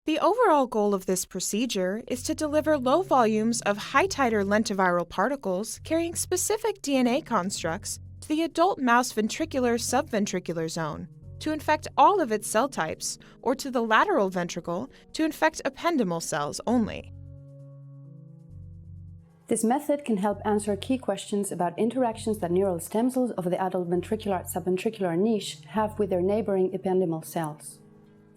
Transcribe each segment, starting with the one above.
The overall goal of this procedure is to deliver low volumes of high-titer lentiviral particles carrying specific DNA constructs to the adult mouse ventricular-subventricular zone to infect all of its cell types, or to the lateral ventricle to infect ependymal cells only. This method can help answer key questions about interactions that neural stem cells of the adult ventricular-subventricular niche have with their neighboring ependymal cells.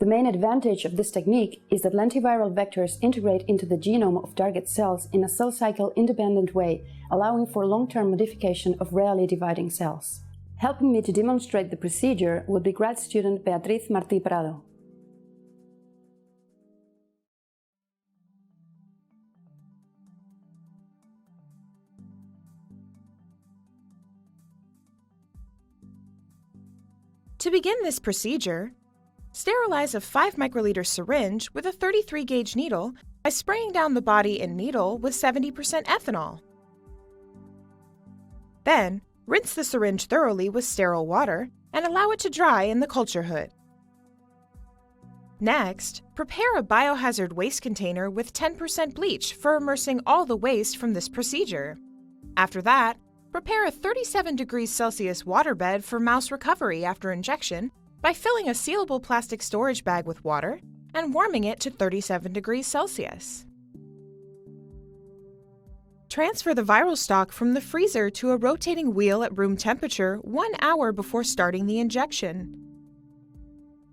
The main advantage of this technique is that lentiviral vectors integrate into the genome of target cells in a cell cycle independent way, allowing for long-term modification of rarely dividing cells. Helping me to demonstrate the procedure will be grad student Beatriz Martí-Prado. To begin this procedure, sterilize a 5 microliter syringe with a 33 gauge needle by spraying down the body and needle with 70% ethanol. Then, rinse the syringe thoroughly with sterile water and allow it to dry in the culture hood. Next, prepare a biohazard waste container with 10% bleach for immersing all the waste from this procedure. After that, prepare a 37 degrees Celsius waterbed for mouse recovery after injection by filling a sealable plastic storage bag with water and warming it to 37 degrees Celsius. Transfer the viral stock from the freezer to a rotating wheel at room temperature 1 hour before starting the injection.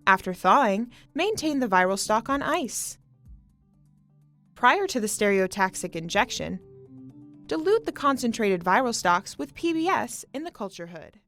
After thawing, maintain the viral stock on ice. Prior to the stereotaxic injection, dilute the concentrated viral stocks with PBS in the culture hood.